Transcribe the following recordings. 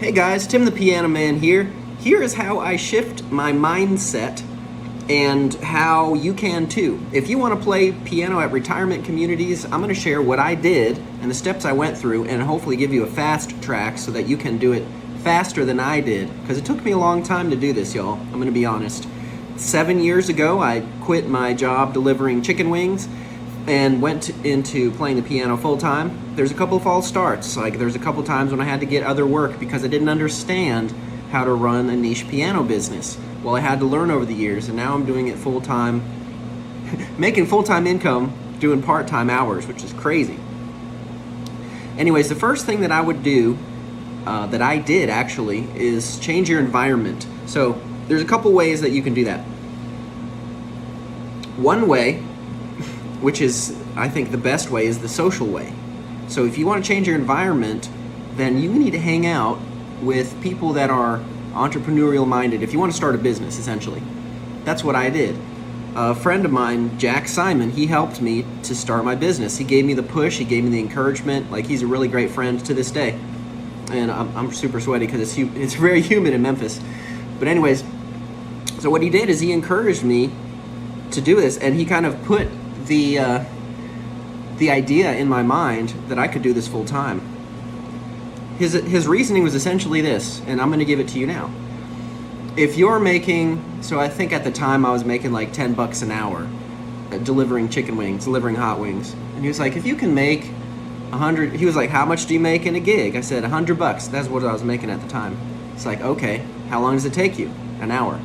Hey guys, Tim the Piano Man here. Here is how I shift my mindset and how you can too. If you want to play piano at retirement communities, I'm going to share what I did and the steps I went through and hopefully give you a fast track so that you can do it faster than I did. Because it took me a long time to do this, y'all. I'm going to be honest. 7 years ago, I quit my job delivering chicken wings and went into playing the piano full time. There's a couple of false starts. Like there's a couple times when I had to get other work because I didn't understand how to run a niche piano business. Well, I had to learn over the years, and now I'm doing it full time, making full time income, doing part time hours, which is crazy. Anyways, the first thing that I would do, that I did actually, is change your environment. So there's a couple ways that you can do that. One way, which is, I think, the best way, is the social way. So if you want to change your environment, then you need to hang out with people that are entrepreneurial minded. If you want to start a business, essentially. That's what I did. A friend of mine, Jack Simon, he helped me to start my business. He gave me the push, he gave me the encouragement. Like, he's a really great friend to this day. And I'm super sweaty because it's very humid in Memphis. But anyways, so what he did is he encouraged me to do this, and he kind of put the idea in my mind that I could do this full time. His reasoning was essentially this, and I'm going to give it to you now. If you're making, so I think at the time I was making like $10 an hour delivering chicken wings, delivering hot wings. And he was like, if you can make 100, he was like, how much do you make in a gig? I said, $100. That's what I was making at the time. It's like, okay, how long does it take you? An hour.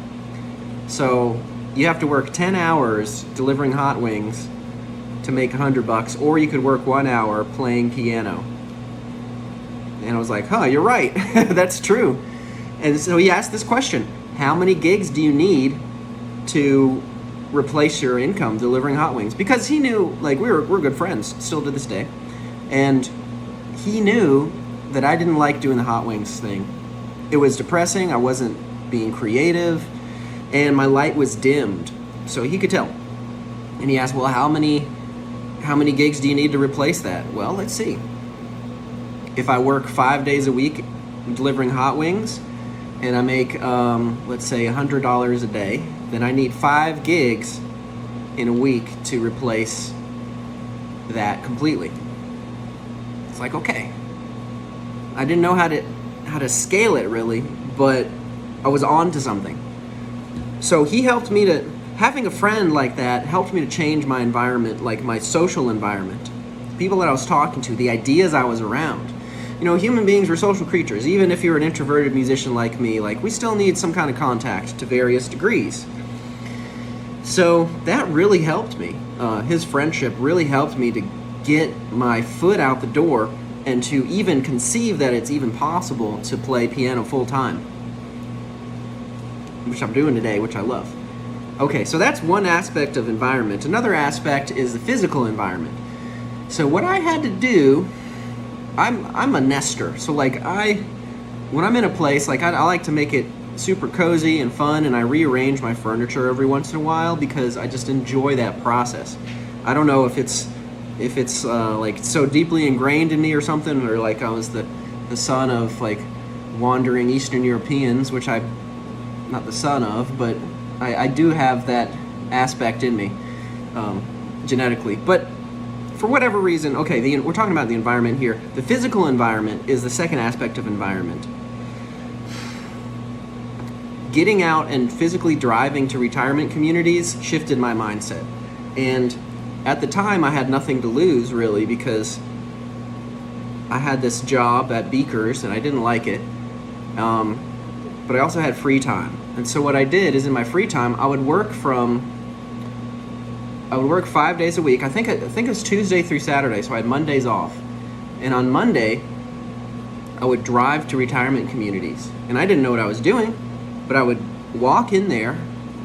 So you have to work 10 hours delivering hot wings to make $100, or you could work 1 hour playing piano. And I was like, huh, you're right. That's true. And so he asked this question: how many gigs do you need to replace your income delivering hot wings? Because he knew, like, we're good friends still to this day. And he knew that I didn't like doing the hot wings thing. It was depressing. I wasn't being creative, and my light was dimmed. So he could tell. And he asked, well, how many gigs do you need to replace that? Well, let's see. If I work 5 days a week delivering hot wings and I make, let's say, $100 a day, then I need 5 gigs in a week to replace that completely. It's like, okay. I didn't know how to scale it really, but I was on to something. So he helped me to, having a friend like that helped me to change my environment, like my social environment. People that I was talking to, the ideas I was around. You know, human beings, we're social creatures. Even if you're an introverted musician like me, like, we still need some kind of contact to various degrees. So that really helped me. His friendship really helped me to get my foot out the door and to even conceive that it's even possible to play piano full time, which I'm doing today, which I love. Okay, so that's one aspect of environment. Another aspect is the physical environment. So what I had to do, I'm a nester. So like when I'm in a place, like I like to make it super cozy and fun, and I rearrange my furniture every once in a while because I just enjoy that process. I don't know if it's like so deeply ingrained in me or something, or like I was the son of like wandering Eastern Europeans, which I'm not the son of, but I do have that aspect in me, genetically. But for whatever reason, okay, we're talking about the environment here. The physical environment is the second aspect of environment. Getting out and physically driving to retirement communities shifted my mindset. And at the time, I had nothing to lose, really, because I had this job at Beakers, and I didn't like it. But I also had free time. And so what I did is, in my free time, I would work 5 days a week. I think it was Tuesday through Saturday, so I had Mondays off. And on Monday, I would drive to retirement communities. And I didn't know what I was doing, but I would walk in there,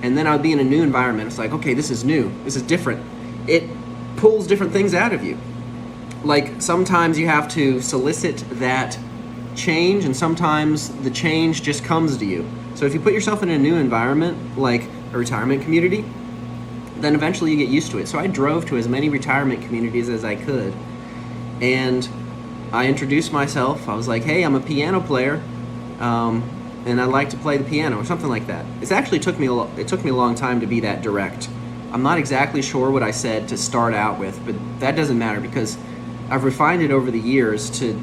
and then I would be in a new environment. It's like, okay, this is new. This is different. It pulls different things out of you. Like, sometimes you have to solicit that change, and sometimes the change just comes to you. So if you put yourself in a new environment, like a retirement community, then eventually you get used to it. So I drove to as many retirement communities as I could, and I introduced myself. I was like, hey, I'm a piano player. and I like to play the piano or something like that. It actually took me a long time to be that direct. I'm not exactly sure what I said to start out with, but that doesn't matter because I've refined it over the years to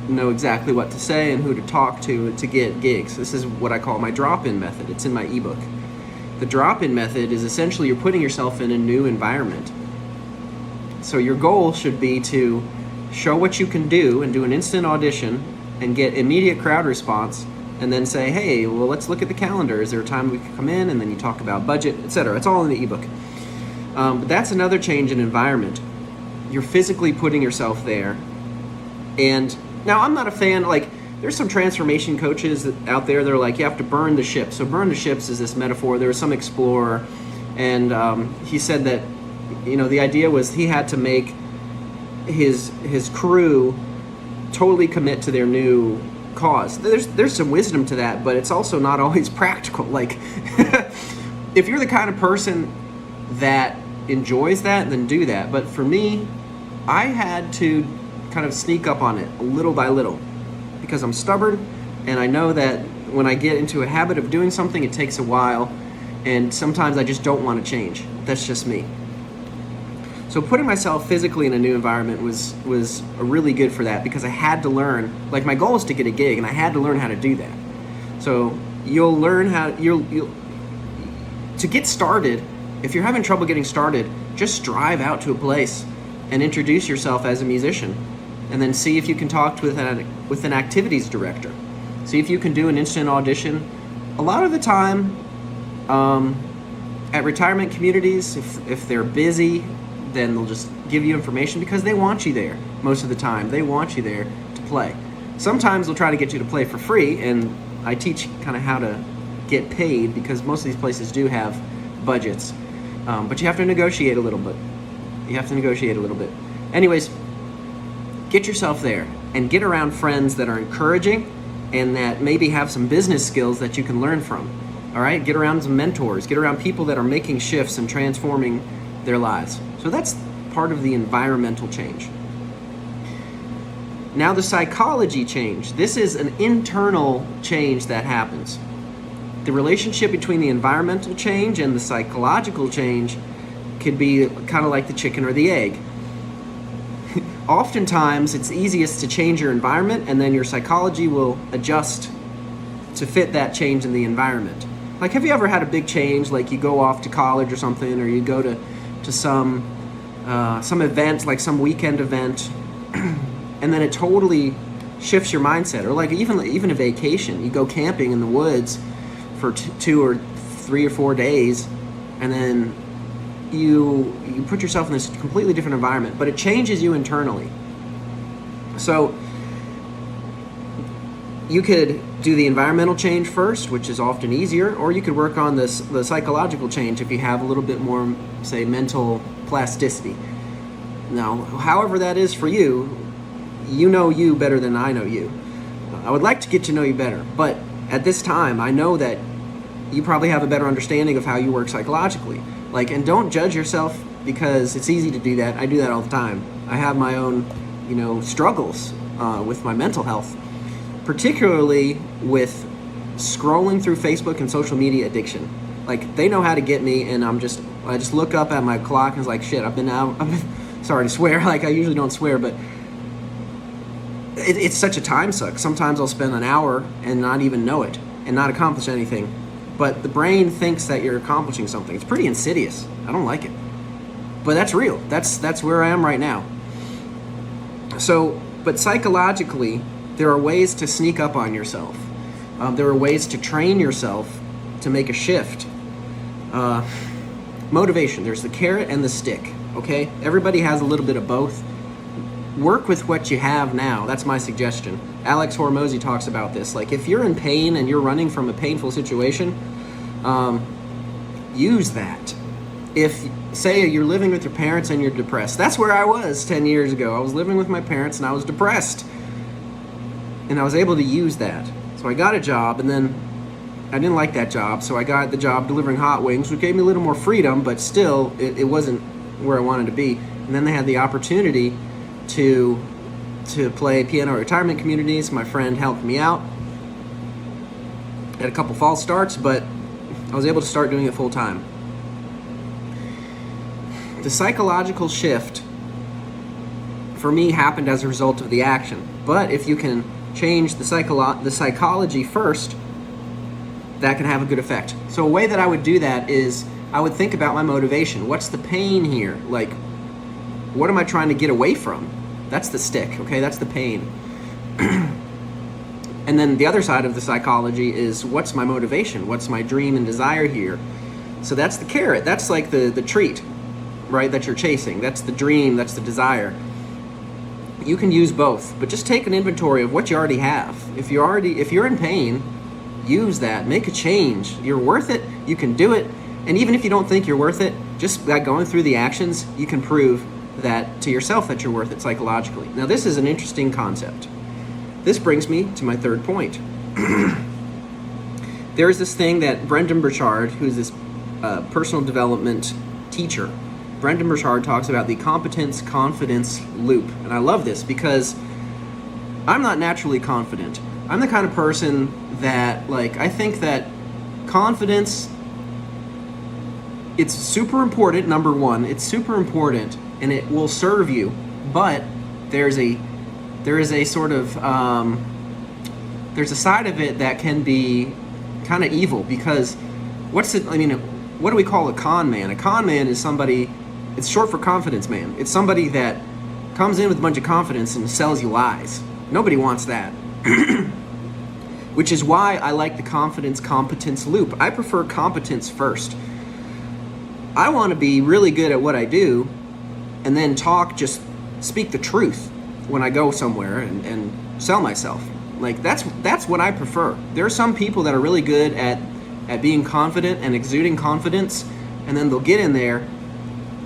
know exactly what to say and who to talk to get gigs. This is what I call my drop-in method. It's in my ebook. The drop-in method is essentially you're putting yourself in a new environment. So your goal should be to show what you can do and do an instant audition and get immediate crowd response, and then say, hey, well, let's look at the calendar. Is there a time we can come in? And then you talk about budget, etc. It's all in the ebook. But that's another change in environment. You're physically putting yourself there. And now I'm not a fan, like, there's some transformation coaches out there that are like, you have to burn the ships. So burn the ships is this metaphor. There was some explorer, and he said that, the idea was he had to make his crew totally commit to their new cause. There's some wisdom to that, but it's also not always practical. Like, if you're the kind of person that enjoys that, then do that. But for me, I had to kind of sneak up on it little by little because I'm stubborn, and I know that when I get into a habit of doing something, it takes a while, and sometimes I just don't want to change. That's just me. So putting myself physically in a new environment was really good for that because I had to learn. Like, my goal is to get a gig, and I had to learn how to do that. So you'll learn how to get started. If you're having trouble getting started, just drive out to a place and introduce yourself as a musician, and then see if you can talk with an activities director. See if you can do an instant audition. A lot of the time, at retirement communities, if they're busy, then they'll just give you information because they want you there. Most of the time, they want you there to play. Sometimes they'll try to get you to play for free, and I teach kind of how to get paid because most of these places do have budgets. But you have to negotiate a little bit. Anyways, get yourself there and get around friends that are encouraging and that maybe have some business skills that you can learn from. All right? Get around some mentors. Get around people that are making shifts and transforming their lives. So that's part of the environmental change. Now the psychology change. This is an internal change that happens. The relationship between the environmental change and the psychological change could be kind of like the chicken or the egg. Oftentimes, it's easiest to change your environment, and then your psychology will adjust to fit that change in the environment. Like, have you ever had a big change, like you go off to college or something, or you go to some event, like some weekend event, and then it totally shifts your mindset? Or like even a vacation, you go camping in the woods for 2 or 3 or 4 days, and then you put yourself in this completely different environment, but it changes you internally. So you could do the environmental change first, which is often easier, or you could work on the psychological change if you have a little bit more, say, mental plasticity. Now, however that is for you, you know you better than I know you. I would like to get to know you better, but at this time, I know that you probably have a better understanding of how you work psychologically. Like, and don't judge yourself because it's easy to do that. I do that all the time. I have my own, struggles with my mental health, particularly with scrolling through Facebook and social media addiction. Like, they know how to get me, and I just look up at my clock and it's like, shit, I've been sorry to swear, like I usually don't swear, but it's such a time suck. Sometimes I'll spend an hour and not even know it and not accomplish anything. But the brain thinks that you're accomplishing something. It's pretty insidious. I don't like it. But that's real. That's where I am right now. So, but psychologically, there are ways to sneak up on yourself. There are ways to train yourself to make a shift. Motivation. There's the carrot and the stick. Okay? Everybody has a little bit of both. Work with what you have now. That's my suggestion. Alex Hormozy talks about this. Like, if you're in pain and you're running from a painful situation, use that. If, say, you're living with your parents and you're depressed. That's where I was 10 years ago. I was living with my parents and I was depressed. And I was able to use that. So I got a job, and then I didn't like that job, so I got the job delivering hot wings, which gave me a little more freedom, but still, it wasn't where I wanted to be. And then they had the opportunity to play piano at retirement communities. My friend helped me out, Had a couple false starts, but I was able to start doing it full time. The psychological shift for me happened as a result of the action. But if you can change the psychology first, that can have a good effect. So a way that I would do that is I would think about my motivation. What's the pain here? Like, what am I trying to get away from? That's the stick, okay? That's the pain. And then the other side of the psychology is, what's my motivation? What's my dream and desire here? So that's the carrot. That's like the treat, right, that you're chasing. That's the dream. That's the desire. You can use both, but just take an inventory of what you already have. If you're in pain, use that. Make a change. You're worth it. You can do it. And even if you don't think you're worth it, just by going through the actions, you can prove that to yourself that you're worth it psychologically. Now, this is an interesting concept. This brings me to my third point. There's this thing that Brendon Burchard, who's this personal development teacher, Brendon Burchard talks about the competence-confidence loop. And I love this because I'm not naturally confident. I'm the kind of person that, I think that confidence, it's super important, number one. It's super important, and it will serve you. But there is a sort of, there's a side of it that can be kind of evil, because what do we call a con man? A con man is somebody, it's short for confidence man. It's somebody that comes in with a bunch of confidence and sells you lies. Nobody wants that. Which is why I like the confidence-competence loop. I prefer competence first. I want to be really good at what I do, and then just speak the truth when I go somewhere and sell myself. That's what I prefer. There are some people that are really good at being confident and exuding confidence, and then they'll get in there,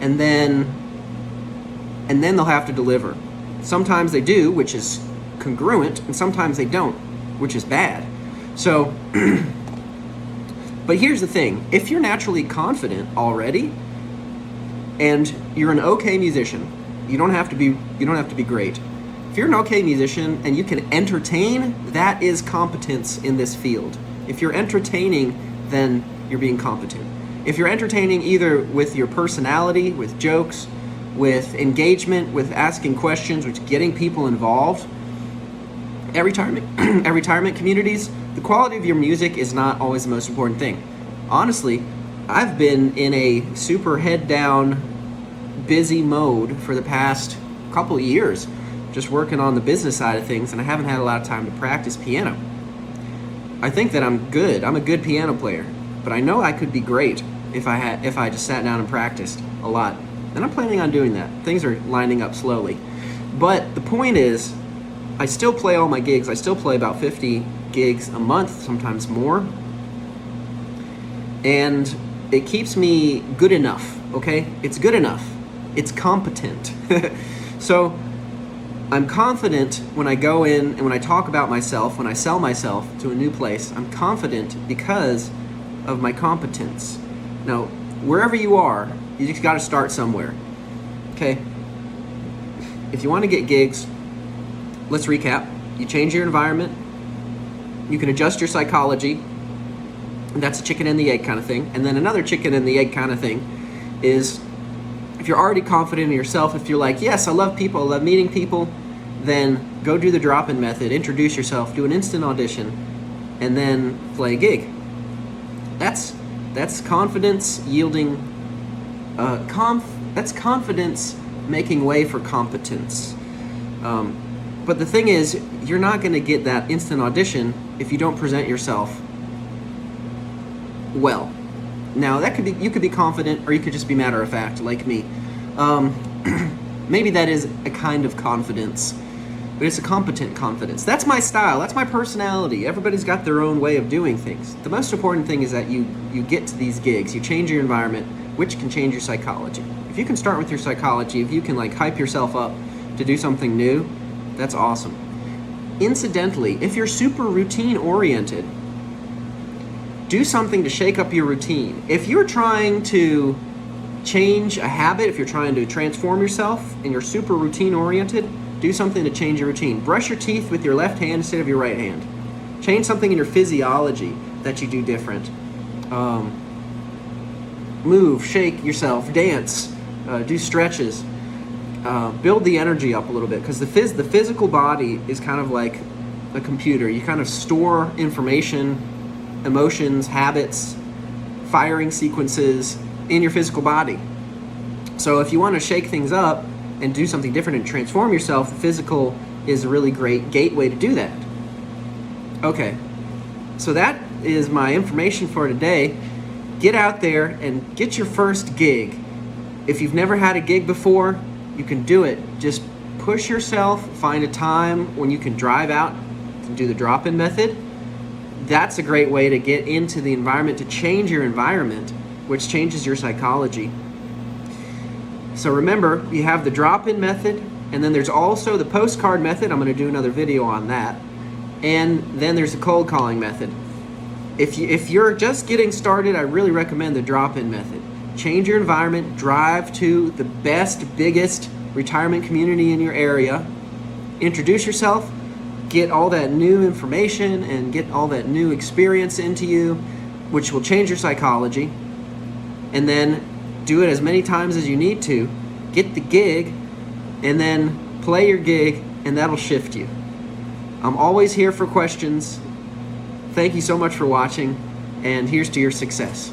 and then they'll have to deliver. Sometimes they do, which is congruent, and sometimes they don't, which is bad. So, but here's the thing. If you're naturally confident already, and you're an okay musician, you don't have to be great. If you're an okay musician and you can entertain, that is competence in this field. If you're entertaining, then you're being competent. If you're entertaining either with your personality, with jokes, with engagement, with asking questions, with getting people involved, at retirement communities, the quality of your music is not always the most important thing. Honestly, I've been in a super head down, busy mode for the past couple of years, just working on the business side of things, and I haven't had a lot of time to practice piano. I think that I'm good. I'm a good piano player, but I know I could be great if I just sat down and practiced a lot. And I'm planning on doing that. Things are lining up slowly. But the point is, I still play all my gigs. I still play about 50 gigs a month, sometimes more. And it keeps me good enough, okay? It's good enough. It's competent. So I'm confident when I go in and when I talk about myself, when I sell myself to a new place, I'm confident because of my competence. Now, wherever you are, you just got to start somewhere, okay? If you want to get gigs, let's recap. You change your environment. You can adjust your psychology. That's a chicken and the egg kind of thing. And then another chicken and the egg kind of thing is, if you're already confident in yourself, if you're like, yes, I love people, I love meeting people, then go do the drop-in method, introduce yourself, do an instant audition, and then play a gig. That's confidence yielding, that's confidence making way for competence. But the thing is, you're not going to get that instant audition if you don't present yourself well. Now, you could be confident, or you could just be matter of fact, like me. Maybe that is a kind of confidence, but it's a competent confidence. That's my style. That's my personality. Everybody's got their own way of doing things. The most important thing is that you get to these gigs, you change your environment, which can change your psychology. If you can start with your psychology, if you can hype yourself up to do something new, that's awesome. Incidentally, if you're super routine oriented, do something to shake up your routine. If you're trying to change a habit, if you're trying to transform yourself and you're super routine oriented, do something to change your routine. Brush your teeth with your left hand instead of your right hand. Change something in your physiology. that you do different. Move, shake yourself, dance, do stretches, build the energy up a little bit, because the physical body is kind of like a computer. You kind of store information, emotions, habits, firing sequences in your physical body. So if you want to shake things up and do something different and transform yourself, the physical is a really great gateway to do that. Okay, so that is my information for today. Get out there and get your first gig. If you've never had a gig before, you can do it. Just push yourself, find a time when you can drive out and do the drop-in method. That's a great way to get into the environment, to change your environment, which changes your psychology. So remember, you have the drop-in method, and then there's also the postcard method. I'm going to do another video on that. And then there's the cold calling method. If you're just getting started, I really recommend the drop-in method. Change your environment, drive to the best, biggest retirement community in your area, introduce yourself, get all that new information and get all that new experience into you, which will change your psychology, and then do it as many times as you need to, get the gig, and then play your gig, and that'll shift you. I'm always here for questions. Thank you so much for watching, and here's to your success.